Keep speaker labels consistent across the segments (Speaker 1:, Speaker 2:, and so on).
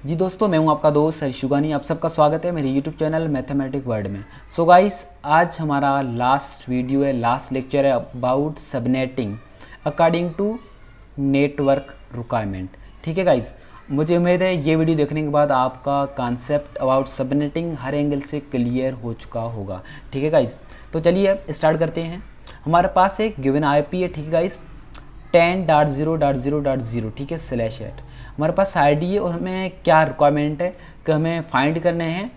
Speaker 1: जी दोस्तों, मैं हूं आपका दोस्त हरीश शुगानी। आप सबका स्वागत है मेरे यूट्यूब चैनल मैथमेटिक वर्ल्ड में। सो गाइस, आज हमारा लास्ट वीडियो है, लास्ट लेक्चर है about subnetting according to network requirement. ठीक है गाइस, मुझे उम्मीद है ये वीडियो देखने के बाद आपका concept about subnetting her angle से क्लियर हो चुका होगा। ठीक है गाइस, तो चलिए अब स्टार्ट करते हैं। हमारे पास एक गिवन IP है, ठीक है गाइस, 10.0.0.0, ठीक है, /8। हमारे पास ID है और हमें क्या रिक्वायरमेंट है कि हमें फाइंड करने हैं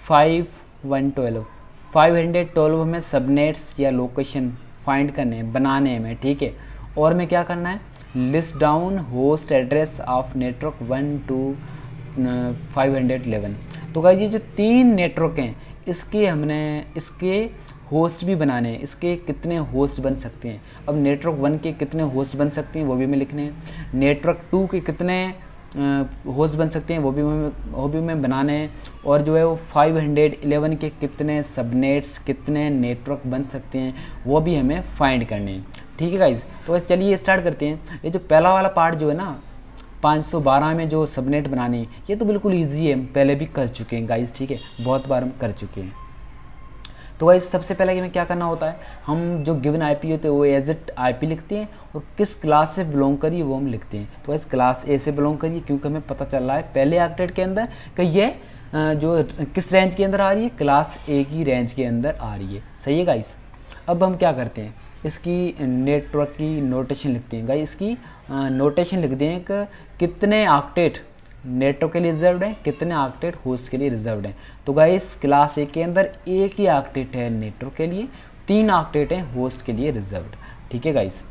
Speaker 1: 512 हमें सबनेट्स या लोकेशन फाइंड करने हैं, बनाने हैं हमें, ठीक है। और हमें क्या करना है, list down host address of network 1 to 511। तो गाइस, ये जो 3 नेटवर्क हैं इसके होस्ट भी बनाने हैं। इसके कितने होस्ट बन सकते हैं, अब नेटवर्क 1 के कितने होस्ट बन सकते हैं वो भी हमें लिखने हैं। नेटवर्क 2 के कितने होस्ट बन सकते हैं वो भी हमें बनाने हैं। और जो है वो 511 के कितने सबनेट्स, कितने नेटवर्क बन सकते हैं वो भी हमें फाइंड करने हैं। ठीक है गाइज, तो चलिए स्टार्ट करते हैं। ये जो पहला वाला पार्ट जो है ना, 512 में जो सबनेट बनानी है, ये तो बिल्कुल ईजी है, हम पहले भी कर चुके हैं गाइज, ठीक है, बहुत बार हम कर चुके हैं। तो गाइस, सबसे पहले हमें क्या करना होता है, हम जो गिवन IP होते हैं वो एज इट IP लिखते हैं और किस क्लास से बिलोंग करिए वो हम लिखते हैं। तो गाइस, क्लास A से बिलोंग करिए, क्योंकि हमें पता चल रहा है पहले ऑक्टेट के अंदर कि ये जो किस रेंज के अंदर आ रही है, क्लास A की रेंज के अंदर आ रही है। सही है गाइस। अब हम क्या करते हैं, इसकी नेटवर्क की नोटेशन लिखते हैं। गाइस, इसकी नोटेशन लिख दें कि कितने ऑक्टेट नेटवर्क के लिए रिजर्व्ड है, कितने ऑक्टेट होस्ट के लिए रिजर्व्ड है। तो गाइस, क्लास A के अंदर एक ही ऑक्टेट है नेटवर्क के लिए, 3 ऑक्टेट हैं होस्ट के लिए रिजर्व्ड। ठीक है गाइस।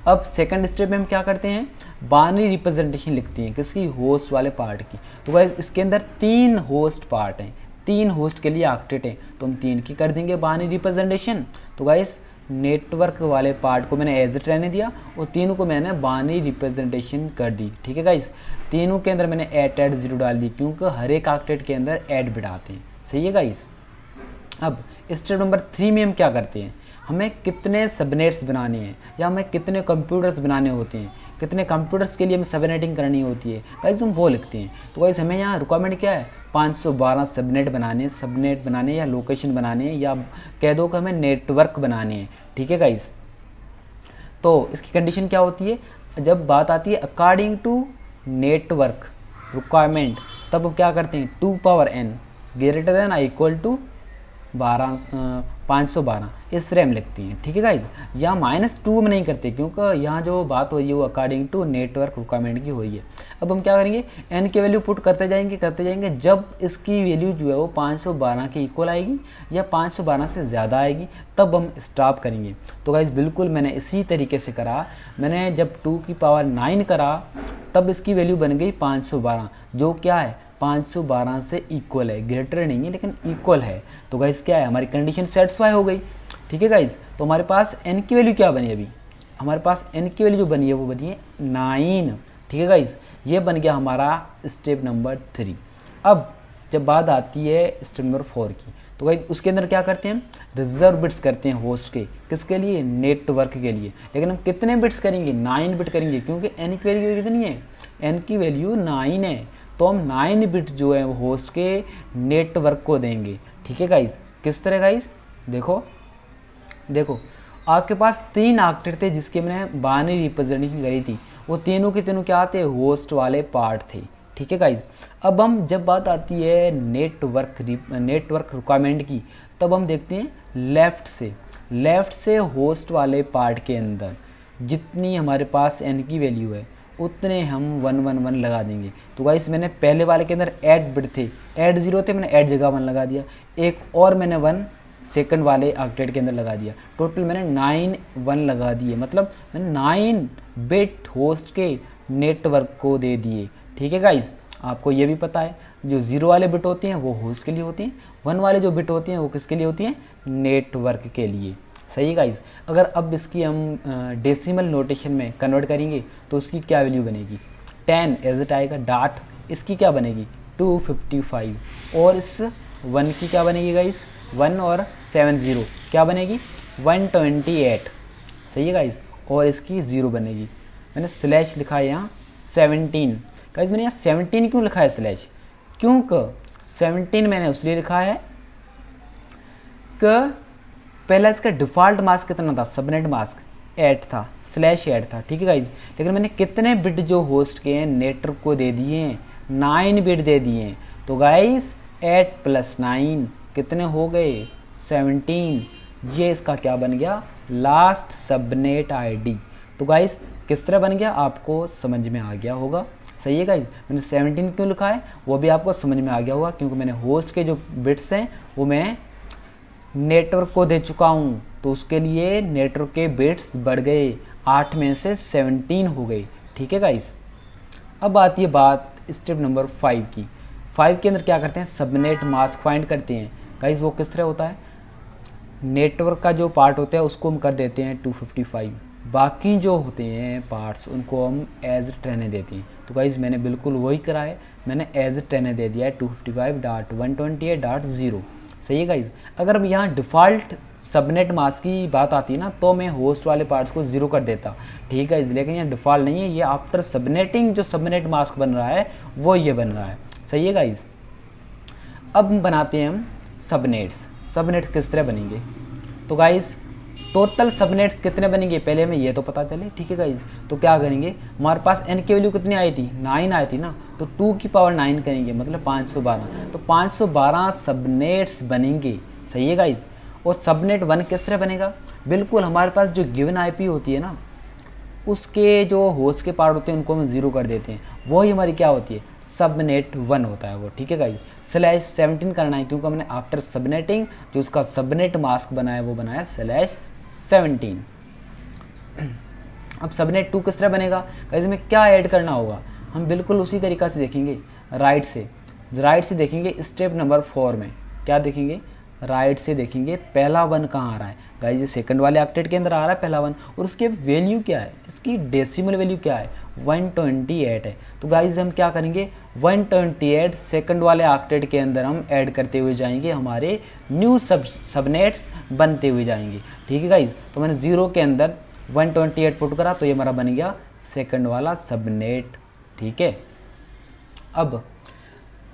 Speaker 1: अब सेकंड स्टेप में हम क्या करते हैं, बाइनरी रिप्रेजेंटेशन लिखते हैं किसकी, होस्ट वाले पार्ट की। तो गाइस, इसके अंदर 3 होस्ट पार्ट हैं, 3 होस्ट के लिए ऑक्टेट हैं, तो हम 3 की कर देंगे बाइनरी रिप्रेजेंटेशन। तो गाइस, नेटवर्क वाले पार्ट को मैंने एज इट रहने दिया और तीनों को मैंने बाइनरी रिप्रेजेंटेशन कर दी। ठीक है गाइस, तीनों के अंदर मैंने 8 डाल दी, क्योंकि हर एक ऑक्टेट के अंदर 8 बिट आते हैं। सही है गाइस। अब स्टेप नंबर 3 में हम क्या करते हैं, हमें कितने सबनेट्स बनाने हैं या हमें कितने कंप्यूटर्स बनाने होते हैं, कितने कंप्यूटर्स के लिए हमें सबनेटिंग करनी होती है गाइस, हम वो लिखते हैं। तो गाइस, हमें यहाँ रिक्वायरमेंट क्या है, 512 सबनेट बनाने या लोकेशन बनाने हैं, या कह दो कि हमें नेटवर्क बनाने हैं। ठीक है गाइस। तो इसकी कंडीशन क्या होती है, जब बात आती है अकॉर्डिंग टू नेटवर्क रिक्वायरमेंट, तब हम क्या करते हैं, 2n ग्रेटर देन या इक्वल टू 512 इस तरह हम लिखती हैं। ठीक है गाइज, यहाँ -2 में नहीं करते, क्योंकि यहाँ जो बात हो रही है वो अकॉर्डिंग टू नेटवर्क रिक्वायरमेंट की हो रही है। अब हम क्या करेंगे, n की वैल्यू पुट करते जाएंगे, जब इसकी वैल्यू जो है वो 512 के इक्वल आएगी या 512 से ज़्यादा आएगी तब हम स्टॉप करेंगे। तो गाइज, बिल्कुल मैंने इसी तरीके से करा। मैंने जब 2 की पावर 9 करा तब इसकी वैल्यू बन गई 512, जो क्या है 512 से इक्वल है, ग्रेटर नहीं है लेकिन इक्वल है। तो गाइस, क्या है, हमारी कंडीशन सेटिस्फाई हो गई। ठीक है गाइस, तो हमारे पास n की वैल्यू क्या बनी, अभी हमारे पास n की वैल्यू जो बनी है वो बनी है 9। ठीक है गाइस, ये बन गया हमारा स्टेप नंबर 3। अब जब बात आती है स्टेप नंबर 4 की, तो गाइस उसके अंदर क्या करते हैं, रिजर्व बिट्स करते हैं होस्ट के, किसके लिए, नेटवर्क के लिए। लेकिन हम कितने बिट्स करेंगे, 9 बिट करेंगे, क्योंकि n की वैल्यू कितनी है, n की वैल्यू 9 है, तो हम 9 बिट जो है वो होस्ट के नेटवर्क को देंगे। ठीक है गाइस, किस तरह गाइस, देखो आपके पास 3 ऑक्टेट थे जिसके मैंने बाइनरी रिप्रेजेंटेशन करी थी, वो तीनों के तीनों क्या थे, होस्ट वाले पार्ट थे। ठीक है गाइस। अब हम जब बात आती है नेटवर्क रिक्वायरमेंट की, तब हम देखते हैं लेफ़्ट से होस्ट वाले पार्ट के अंदर जितनी हमारे पास n की वैल्यू है उतने हम 111 लगा देंगे। तो गाइस, मैंने पहले वाले के अंदर 8 बिट थे, 8 0 थे, मैंने 8 जगह 1 लगा दिया, एक और मैंने 1 सेकंड वाले ऑक्टेट के अंदर लगा दिया, टोटल मैंने 9 1 लगा दिए, मतलब मैंने 9 बिट होस्ट के नेटवर्क को दे दिए। ठीक है गाइस, आपको ये भी पता है जो 0 वाले बिट होते हैं वो होस्ट के लिए होती हैं, 1 वाले जो बिट होती हैं वो किसके लिए होती हैं, नेटवर्क के लिए। सही है गाइस। अगर अब इसकी हम डेसिमल नोटेशन में कन्वर्ट करेंगे तो उसकी क्या वैल्यू बनेगी, 10 एज इट आएगा, डॉट इसकी क्या बनेगी 255, और इस 1 की क्या बनेगी गाइस, 1 और 7 0 क्या बनेगी 128। सही है गाइस, और इसकी 0 बनेगी, मैंने स्लैश लिखा है यहाँ 17, गाइस मैंने यहाँ 17 क्यों लिखा है स्लैश, क्योंकि 17 मैंने उसलिए लिखा है कि पहला इसका डिफ़ॉल्ट मास्क कितना था, सबनेट मास्क 8 था, /8 था, ठीक है गाइज। लेकिन मैंने कितने बिट जो होस्ट के हैं नेटवर्क को दे दिए हैं, 9 बिट दे दिए हैं। तो गाइज 8 + 9 कितने हो गए, 17। ये इसका क्या बन गया, लास्ट सबनेट आईडी। तो गाइज किस तरह बन गया आपको समझ में आ गया होगा, सही है गाइज। मैंने 17 क्यों लिखा है वो भी आपको समझ में आ गया होगा, क्योंकि मैंने होस्ट के जो बिट्स हैं वो मैं नेटवर्क को दे चुका हूँ, तो उसके लिए नेटवर्क के बिट्स बढ़ गए, 8 में से 17 हो गए, ठीक है गाइस। अब आती है बात स्टेप नंबर 5 की। 5 के अंदर क्या करते हैं, सबनेट मास्क फाइंड करते हैं गाइस। वो किस तरह होता है, नेटवर्क का जो पार्ट होता है उसको हम कर देते हैं 255, बाकी जो होते हैं पार्ट्स उनको हम एज रहने देते हैं। तो गाइस मैंने बिल्कुल वही करा है, मैंने एज रहने दे दिया है 255.128.0, सही है गाइज। अगर हम यहाँ डिफ़ॉल्ट सबनेट मास्क की बात आती है ना, तो मैं होस्ट वाले पार्ट्स को 0 कर देता, ठीक है। लेकिन यहाँ डिफ़ॉल्ट नहीं है, ये आफ्टर सबनेटिंग जो सबनेट मास्क बन रहा है वो ये बन रहा है, सही है गाइज। अब बनाते हैं हम सबनेट्स। सबनेट्स किस तरह बनेंगे, तो गाइज टोटल सबनेट्स कितने बनेंगे पहले हमें ये तो पता चले, ठीक है गाइज। तो क्या करेंगे, हमारे पास n की वैल्यू कितनी आई थी, 9 आई थी ना, तो 2 की पावर 9 करेंगे, मतलब 512। तो 512 सबनेट्स बनेंगे, सही है गाइज। और सबनेट 1 किस तरह बनेगा, बिल्कुल हमारे पास जो गिवन IP होती है ना, उसके जो होस्ट के पार्ट होते हैं उनको हम 0 कर देते हैं, वही हमारी क्या होती है, सबनेट 1 होता है वो, ठीक है गाइज। /17 करना है क्योंकि हमने आफ्टर सबनेटिंग जो उसका सबनेट मास्क बनाया वो बनाया /17। अब सबनेट 2 किस तरह बनेगा गाइज, में क्या ऐड करना होगा, हम बिल्कुल उसी तरीका से देखेंगे, राइट से देखेंगे। स्टेप नंबर 4 में क्या देखेंगे, राइट से देखेंगे पहला 1 कहाँ आ रहा है गाइज, ये सेकंड वाले ऑक्टेट के अंदर आ रहा है पहला 1, और उसकी वैल्यू क्या है, इसकी डेसिमल वैल्यू क्या है, 128 है। तो गाइज हम क्या करेंगे, 128 सेकंड वाले ऑक्टेट के अंदर हम ऐड करते हुए जाएंगे, हमारे न्यू सबनेट्स बनते हुए जाएंगे, ठीक है गाइज। तो मैंने 0 के अंदर 128 पुट करा, तो ये हमारा बन गया सेकंड वाला सबनेट, ठीक है। अब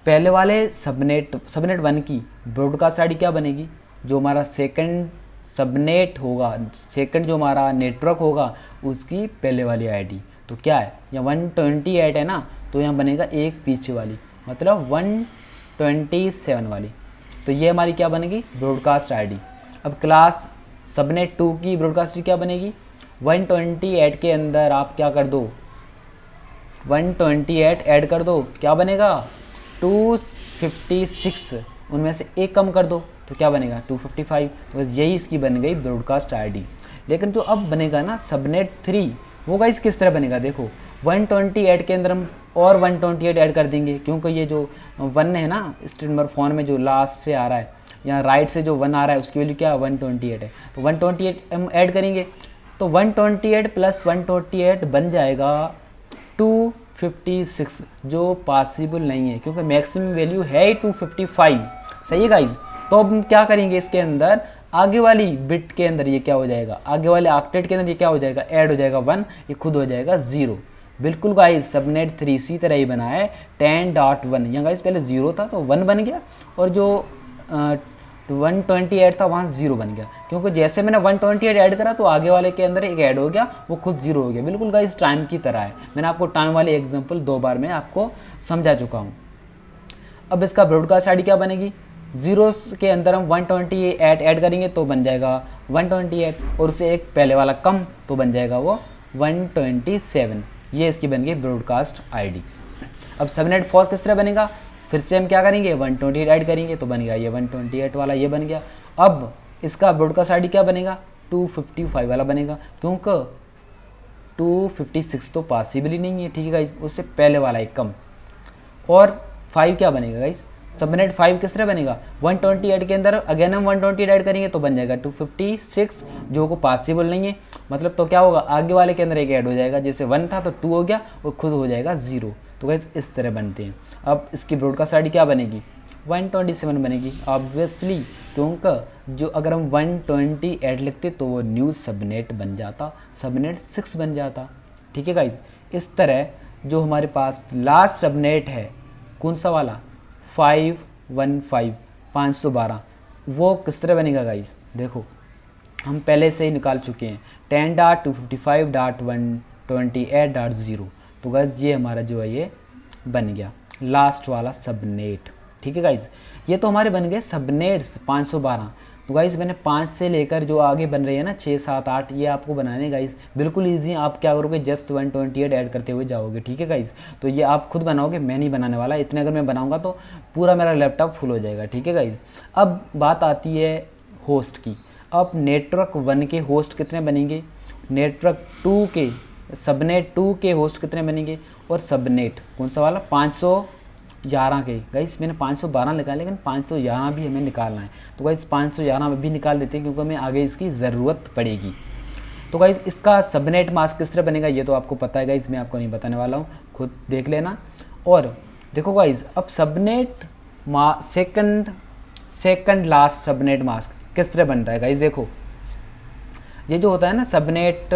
Speaker 1: पहले वाले सबनेट 1 की ब्रॉडकास्ट आईडी क्या बनेगी, जो हमारा सेकंड सबनेट होगा, सेकंड जो हमारा नेटवर्क होगा उसकी पहले वाली आईडी। तो क्या है, यहाँ 128 है ना, तो यहाँ बनेगा एक पीछे वाली, मतलब 127 वाली। तो ये हमारी क्या बनेगी, ब्रॉडकास्ट आईडी। अब क्लास सबनेट 2 की ब्रॉडकास्ट आईडी क्या बनेगी, 128 के अंदर आप क्या कर दो, 128 ऐड कर दो, क्या बनेगा 256, उनमें से एक कम कर दो तो क्या बनेगा 255। तो बस यही इसकी बन गई ब्रॉडकास्ट आईडी। लेकिन जो अब बनेगा ना सबनेट 3, वो गाइस किस तरह बनेगा, देखो 128 के अंदर हम और 128 ऐड कर देंगे, क्योंकि ये जो 1 है ना स्टेप नंबर 4 में जो लास्ट से आ रहा है, यहाँ राइट से जो 1 आ रहा है उसकी वैल्यू क्या है 128 है, तो 128 हम ऐड करेंगे, तो 128 + 128 बन जाएगा 256, जो पॉसिबल नहीं है क्योंकि मैक्सिमम वैल्यू है ही 255, सही है गाइज। तो अब हम क्या करेंगे, इसके अंदर आगे वाली बिट के अंदर ये क्या हो जाएगा, आगे वाले ऑक्टेट के अंदर ये क्या हो जाएगा, ऐड हो जाएगा 1, ये खुद हो जाएगा 0। बिल्कुल गाइज सबनेट 3 इसी तरह ही बना है 10.1, यहाँ गाइज पहले 0 था तो 1 बन गया, और जो 128 था वहाँ 0 बन गया, क्योंकि जैसे मैंने 128 ऐड करा तो आगे वाले के अंदर एक ऐड हो गया, वो खुद 0 हो गया। बिल्कुल गाइस टाइम की तरह है, मैंने आपको टाइम वाली एग्जांपल 2 बार में आपको समझा चुका हूँ। अब इसका ब्रॉडकास्ट आईडी क्या बनेगी, 0 के अंदर हम 128 ऐड करेंगे तो बन जाएगा 128, और उससे एक पहले वाला कम तो बन जाएगा वो 127। ये इसकी बन गई ब्रॉडकास्ट आईडी। अब सबनेट 4 किस तरह बनेगा, फिर से हम क्या करेंगे 128 ऐड करेंगे तो बन गया ये 128 वाला, ये बन गया। अब इसका ब्रॉडकास्ट आईडी क्या बनेगा, 255 वाला बनेगा, क्योंकि 256 तो पॉसिबल ही नहीं है, ठीक है गाइस, उससे पहले वाला एक कम। और 5 क्या बनेगा गाइस, सबनेट 5 किस तरह बनेगा, 128 के अंदर अगेन हम 128 ऐड करेंगे तो बन जाएगा 256, जो को पॉसिबल नहीं है, मतलब तो क्या होगा आगे वाले के अंदर एक ऐड हो जाएगा, जैसे 1 था तो 2 हो गया, वो खुद हो जाएगा 0। तो गाइस इस तरह बनते हैं। अब इसकी ब्रॉडकास्ट आईडी क्या बनेगी, 127 बनेगी ऑब्वियसली, क्योंकि जो अगर हम 128 लिखते तो वो न्यू सबनेट बन जाता, सबनेट 6 बन जाता, ठीक है गाइज। इस तरह जो हमारे पास लास्ट सबनेट है कौन सा वाला 515 512, वो किस तरह बनेगा गाइस? देखो हम पहले से ही निकाल चुके हैं 10.255.128.0। तो गाइस ये हमारा जो है ये बन गया लास्ट वाला सबनेट। ठीक है गाइस, ये तो हमारे बन गए सबनेट्स 512। तो गाइस मैंने 5 से लेकर जो आगे बन रही है ना 6 7 8, ये आपको बनाने गाइस बिल्कुल इजी। आप क्या करोगे, जस्ट 128 ऐड करते हुए जाओगे। ठीक है गाइस, तो ये आप खुद बनाओगे, मैं नहीं बनाने वाला। इतने अगर मैं बनाऊंगा तो पूरा मेरा लैपटॉप फुल हो जाएगा। ठीक है गाइस, अब बात आती है होस्ट की। अब नेटवर्क 1 के होस्ट कितने बनेंगे, नेटवर्क 2 के सबनेट 2 के होस्ट कितने बनेंगे, और सबनेट कौन सा वाला 511 के। गाइस मैंने 512 निकाला, लेकिन 511 भी हमें निकालना है। तो गाइस 511 में भी निकाल देते हैं, क्योंकि हमें आगे इसकी ज़रूरत पड़ेगी। तो गाइस इसका सबनेट मास्क किस तरह बनेगा ये तो आपको पता है गाइस, मैं आपको नहीं बताने वाला हूँ, खुद देख लेना। और देखो गाइस, अब subnet second last subnet mask किस तरह बनता है गाइस? देखो ये जो होता है ना सबनेट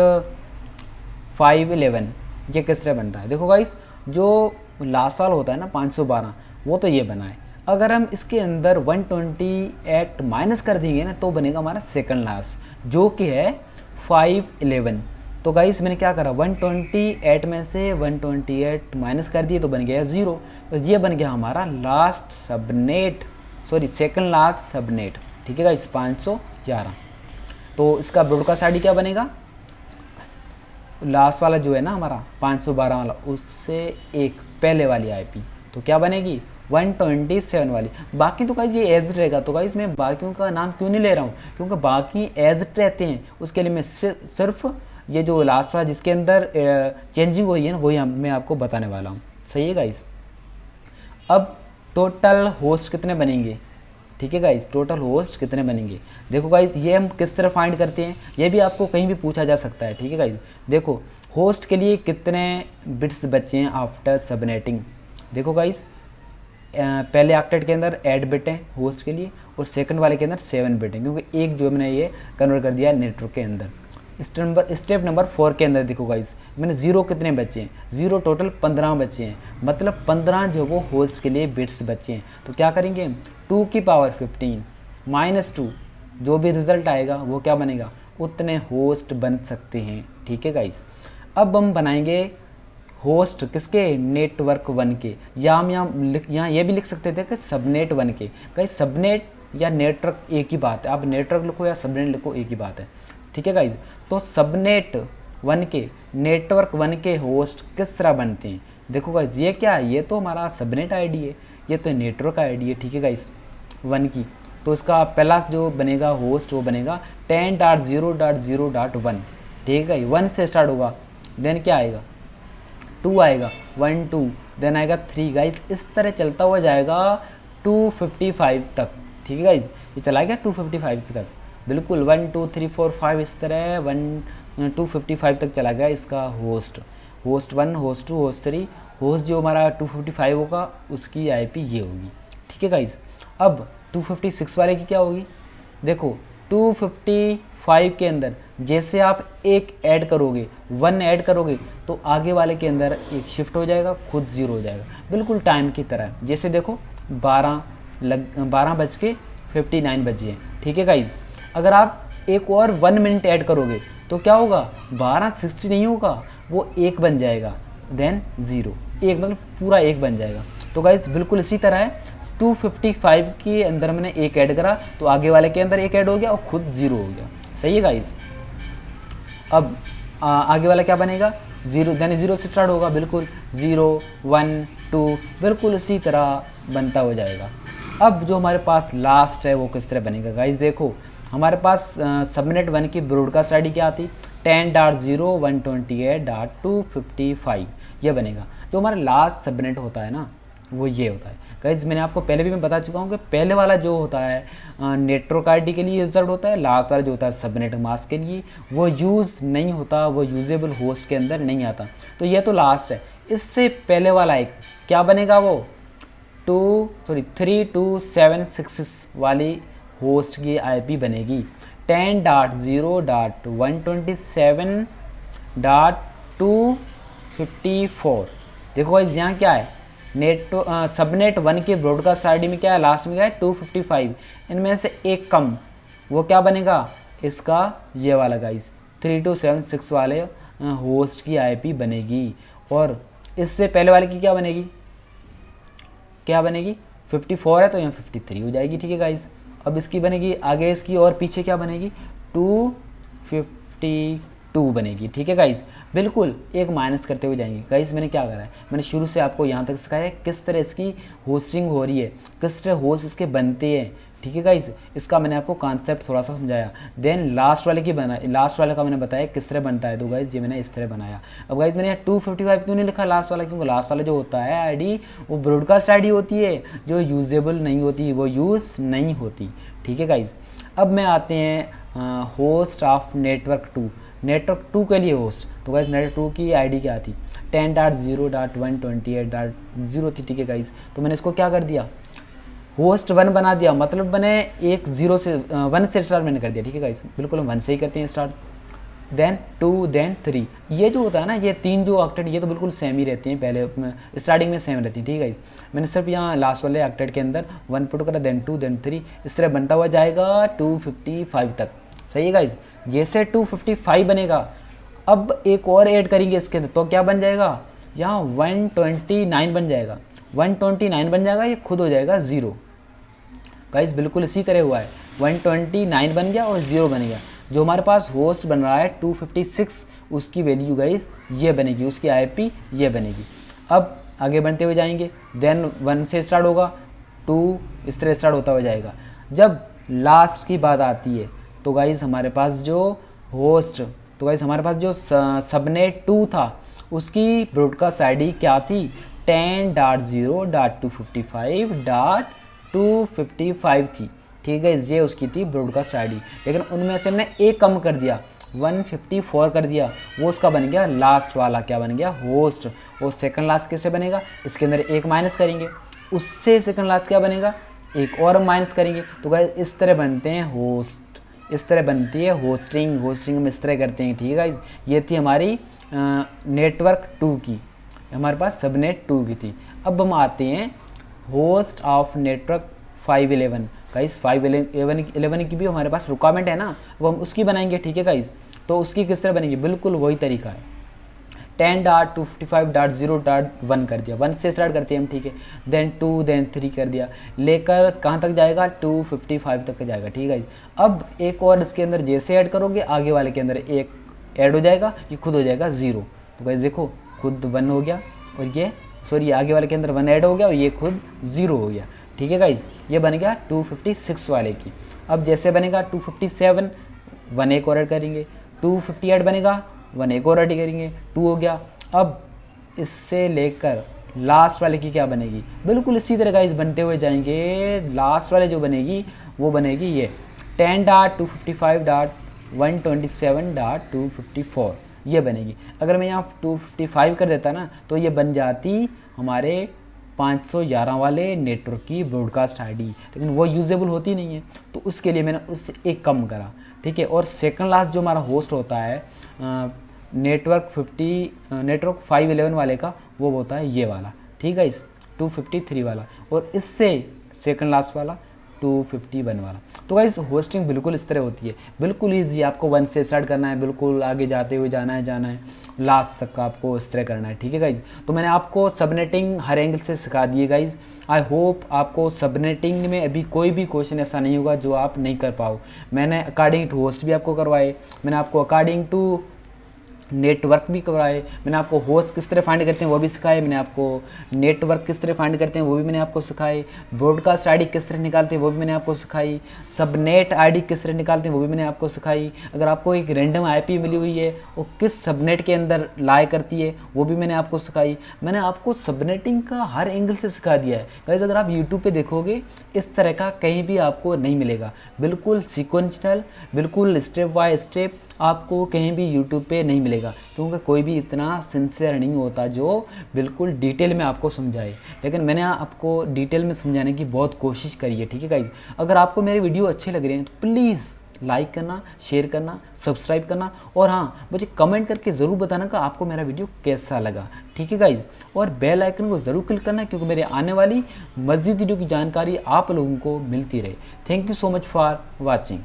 Speaker 1: 511, ये किस तरह बनता है? देखो गाइस, जो लास्ट वाला होता है ना 512, वो तो ये बना है। अगर हम इसके अंदर 128 माइनस कर देंगे ना, तो बनेगा हमारा सेकंड लास्ट, जो कि है 511। तो गाइस मैंने क्या करा, 128 में से 128 माइनस कर दिए तो बन गया 0। तो ये बन गया हमारा last subnet, sorry second last subnet. ठीक है गाइस 511। तो इसका ब्रॉडकास्ट आईडी क्या बनेगा, लास्ट वाला जो है ना हमारा 512 वाला, उससे एक पहले वाली आईपी तो क्या बनेगी 127 वाली। बाकी तो गाइस ये एज रहेगा। तो गाइस मैं बाकियों का नाम क्यों नहीं ले रहा हूँ, क्योंकि बाकी एज रहते हैं, उसके लिए मैं सिर्फ ये जो लास्ट वाला जिसके अंदर चेंजिंग हुई है ना, वही मैं आपको बताने वाला हूँ। सही है गाइस। अब टोटल होस्ट कितने बनेंगे, ठीक है गाइस, टोटल होस्ट कितने बनेंगे? देखो गाइस ये हम किस तरह फाइंड करते हैं, ये भी आपको कहीं भी पूछा जा सकता है। ठीक है गाइस, देखो होस्ट के लिए कितने बिट्स बचे हैं आफ्टर सबनेटिंग। देखो गाइस पहले ऑक्टेट के अंदर 8 बिट हैं होस्ट के लिए, और सेकंड वाले के अंदर 7 बिट हैं, क्योंकि एक जो मैंने ये कन्वर्ट कर दिया है नेटवर्क के अंदर। स्टेप नंबर 4 के अंदर देखो गाइस, मैंने 0 कितने बचे हैं, 0 टोटल 15 बचे हैं, मतलब 15 जो वो होस्ट के लिए बिट्स बचे हैं। तो क्या करेंगे, 2 की पावर 15 माइनस 2, जो भी रिजल्ट आएगा वो क्या बनेगा, उतने होस्ट बन सकते हैं। ठीक है गाइस, अब हम बनाएंगे होस्ट किसके, नेटवर्क 1 के, या हम यहाँ ये भी लिख सकते थे कि सबनेट 1 के। गाइस सबनेट या नेटवर्क एक ही बात है, आप नेटवर्क लिखो या सबनेट लिखो एक ही बात है। ठीक है गाइज, तो सबनेट 1 के नेटवर्क 1 के होस्ट किस तरह बनते हैं? देखो गाइज ये क्या है, ये तो हमारा सबनेट आईडी है, ये तो नेटवर्क आईडी है। ठीक है गाइज 1 की, तो इसका पहला जो बनेगा होस्ट वो बनेगा 10.0.0.1। ठीक है गाइज, 1 से स्टार्ट होगा, देन क्या आएगा 2 आएगा, 1 2, देन आएगा 3। गाइज इस तरह चलता हुआ जाएगा 255 तक। ठीक है गाइज, ये चला गया 255 तक, बिल्कुल 1 2 3 4 5 इस तरह 255 तक चला गया इसका होस्ट 1, होस्ट 2, होस्ट 3। होस्ट जो हमारा 255 होगा उसकी आईपी ये होगी। ठीक है गाइज, अब 256 वाले की क्या होगी? देखो 255 के अंदर जैसे आप एक ऐड करोगे, 1 ऐड करोगे, तो आगे वाले के अंदर एक शिफ्ट हो जाएगा, खुद 0 हो जाएगा, बिल्कुल टाइम की तरह। जैसे देखो 12:59 बजे हैं। ठीक है गाइज, अगर आप एक और 1 मिनट ऐड करोगे तो क्या होगा, 12:60 नहीं होगा, वो 1 बन जाएगा, देन 0, 1 मतलब पूरा 1 बन जाएगा। तो गाइज बिल्कुल इसी तरह है, 255 के अंदर मैंने 1 ऐड करा तो आगे वाले के अंदर 1 ऐड हो गया और खुद 0 हो गया। सही है गाइज। अब आगे वाला क्या बनेगा, 0, यानी 0 से स्टार्ट होगा, बिल्कुल 0 1 2, बिल्कुल इसी तरह बनता हो जाएगा। अब जो हमारे पास लास्ट है वो किस तरह बनेगा गाइज? देखो हमारे पास सबनेट 1 की ब्रॉडकास्ट आईडी क्या आती, 10.0.128.255 ये बनेगा। जो हमारा लास्ट सबनेट होता है ना, वो ये होता है गाइज। मैंने आपको पहले भी मैं बता चुका हूँ कि पहले वाला जो होता है नेटवर्क आईडी के लिए रिजल्ट होता है, लास्ट वाला जो होता है सबनेट मास्क के लिए वो यूज़ नहीं होता, वो यूजेबल होस्ट के अंदर नहीं आता। तो ये तो लास्ट है। इससे पहले वाला एक क्या बनेगा, वो 3276 वाली होस्ट की आईपी बनेगी 10.0.127.254। देखो गाइज यहाँ क्या है, सबनेट 1 के ब्रॉडकास्ट आईडी में क्या है, लास्ट में क्या है 255, इनमें से एक कम, वो क्या बनेगा, इसका ये वाला गाइज 3276 वाले होस्ट की आईपी बनेगी। और इससे पहले वाले की क्या बनेगी, 54 है तो यहाँ 53 हो जाएगी। ठीक है गाइज, अब इसकी बनेगी आगे इसकी और पीछे क्या बनेगी 252 बनेगी। ठीक है गाइज, बिल्कुल एक माइनस करते हुए जाएंगे। गाइज मैंने क्या करा है, मैंने शुरू से आपको यहाँ तक सिखाया है किस तरह इसकी होस्टिंग हो रही है, किस तरह होस्ट इसके बनते हैं। ठीक है गाइज, इसका मैंने आपको कॉन्सेप्ट थोड़ा सा समझाया। देन लास्ट वाले का मैंने बताया किस तरह बनता है, तो गाइज ये मैंने इस तरह बनाया। अब गाइज मैंने यहाँ 255 क्यों नहीं लिखा लास्ट वाला, क्योंकि लास्ट वाला जो होता है आईडी वो ब्रॉडकास्ट आईडी होती है, जो यूजेबल नहीं होती, वो यूज़ नहीं होती। ठीक है गाइज, अब मैं आते हैं होस्ट ऑफ नेटवर्क 2, नेटवर्क 2 के लिए होस्ट। तो गाइज नेटवर्क 2 की आईडी क्या थी, 10.0.128.0 थी। ठीक है गाइज, तो मैंने इसको क्या कर दिया, होस्ट 1 बना दिया, मतलब मैंने एक 1 से स्टार्ट मैंने कर दिया। ठीक है गाइस, बिल्कुल हम 1 से ही करते हैं स्टार्ट, देन 2 देन 3। ये जो होता है ना, ये 3 जो ऑक्टेट ये तो बिल्कुल सेम ही रहती हैं, पहले स्टार्टिंग में सेम रहती है। ठीक है गाइस, मैंने सिर्फ यहाँ लास्ट वाले ऑक्टेट के अंदर 1 पुट करा, देन 2 देन 3, इस तरह बनता हुआ जाएगा 255 तक। सही है गाइस, जैसे 255 बनेगा, अब एक और ऐड करेंगे इसके अंदर, तो क्या बन जाएगा, यहाँ 129 बन जाएगा, 129 बन जाएगा, ये खुद हो जाएगा 0। गाइस बिल्कुल इसी तरह हुआ है, 129 बन गया और 0 बन गया। जो हमारे पास होस्ट बन रहा है 256, उसकी वैल्यू गाइस ये बनेगी, उसकी आईपी ये बनेगी। अब आगे बढ़ते हुए जाएंगे, देन 1 से स्टार्ट होगा, 2 इस तरह स्टार्ट होता हुआ जाएगा। जब लास्ट की बात आती है तो गाइस हमारे पास जो सबनेट 2 था, उसकी ब्रॉडकास्ट आईडी क्या थी, 10.0.255.255 थी। ठीक है, ये उसकी थी ब्रॉडकास्ट आईडी, लेकिन उनमें से हमने एक कम कर दिया, 154 कर दिया, वो उसका बन गया लास्ट वाला, क्या बन गया, होस्ट। और सेकंड लास्ट कैसे बनेगा, इसके अंदर एक माइनस करेंगे, उससे सेकंड लास्ट क्या बनेगा, एक और माइनस करेंगे। तो गाइस इस तरह बनते हैं होस्ट, इस तरह बनती है होस्टिंग हम इस तरह करते हैं। ठीक है गाइस, ये थी हमारी नेटवर्क 2 की, हमारे पास सबनेट 2 की थी। अब हम आते हैं होस्ट ऑफ नेटवर्क 511। गाइस 511 की भी हमारे पास रिक्वायरमेंट है ना, वो हम उसकी बनाएंगे। ठीक है गाइस, तो उसकी किस तरह बनेगी, बिल्कुल वही तरीका है, 10.255.0.1 कर दिया, 1 से स्टार्ट करते हैं हम। ठीक है, देन 2 देन 3 कर दिया, लेकर कहाँ तक जाएगा, 255 तक जाएगा। ठीक है, अब एक और इसके अंदर जैसे ऐड करोगे, आगे वाले के अंदर एक ऐड हो जाएगा, ये खुद हो जाएगा 0। तो गाइस देखो, खुद 1 हो गया, और ये आगे वाले के अंदर 1 ऐड हो गया, और ये खुद 0 हो गया। ठीक है गाइस, ये बन गया 256 वाले की। अब जैसे बनेगा 257, 1 एक और ऐड करेंगे, 258 बनेगा, 1 एक और ऐड करेंगे, 2 हो गया। अब इससे लेकर लास्ट वाले की क्या बनेगी, बिल्कुल इसी तरह गाइस बनते हुए जाएंगे। लास्ट वाले जो बनेगी वो बनेगी ये 10.255.127.254, ये बनेगी। अगर मैं यहाँ 255 कर देता ना, तो ये बन जाती हमारे 511 वाले नेटवर्क की ब्रॉडकास्ट आईडी, लेकिन वो यूजेबल होती नहीं है, तो उसके लिए मैंने उससे एक कम करा। ठीक है, और सेकंड लास्ट जो हमारा होस्ट होता है नेटवर्क 511 वाले का, वो होता है ये वाला। ठीक है, इस 253 वाला, और इससे सेकंड लास्ट वाला 251 वाला। तो गाइस होस्टिंग बिल्कुल इस तरह होती है, बिल्कुल ईजी, आपको 1 से स्टार्ट करना है, बिल्कुल आगे जाते हुए जाना है लास्ट तक आपको इस तरह करना है। ठीक है गाइज, तो मैंने आपको सबनेटिंग हर एंगल से सिखा दिए गाइज। आई होप आपको सबनेटिंग में अभी कोई भी क्वेश्चन ऐसा नहीं होगा जो आप नहीं कर पाओ। मैंने अकॉर्डिंग टू होस्ट भी आपको करवाए, मैंने आपको अकॉर्डिंग टू नेटवर्क भी करवाए, मैंने आपको होस्ट किस तरह फाइंड करते हैं वो भी सिखाए, मैंने आपको नेटवर्क किस तरह फाइंड करते हैं वो भी मैंने आपको सिखाए, ब्रॉडकास्ट आईडी किस तरह निकालते हैं वो भी मैंने आपको सिखाई, सबनेट आईडी किस तरह निकालते हैं वो भी मैंने आपको सिखाई। अगर आपको एक रैंडम आईपी मिली हुई है वो किस सबनेट के अंदर लाई करती है वो भी मैंने आपको सिखाई। मैंने आपको सबनेटिंग का हर एंगल से सिखा दिया है गाइस। अगर आप यूट्यूब पे देखोगे इस तरह का कहीं भी आपको नहीं मिलेगा, बिल्कुल सीक्वेंशियल, बिल्कुल स्टेप बाय स्टेप आपको कहीं भी यूट्यूब पे नहीं मिलेगा, क्योंकि कोई भी इतना सिंसियर नहीं होता जो बिल्कुल डिटेल में आपको समझाए। लेकिन मैंने आपको डिटेल में समझाने की बहुत कोशिश करी है। ठीक है गाइज, अगर आपको मेरे वीडियो अच्छे लग रहे हैं तो प्लीज़ लाइक करना, शेयर करना, सब्सक्राइब करना, और हाँ मुझे कमेंट करके ज़रूर बताना कि आपको मेरा वीडियो कैसा लगा। ठीक है गाइज़, और बेल आइकन को ज़रूर क्लिक करना क्योंकि मेरे आने वाली मज़ीद वीडियो की जानकारी आप लोगों को मिलती रहे। Thank you so much for watching.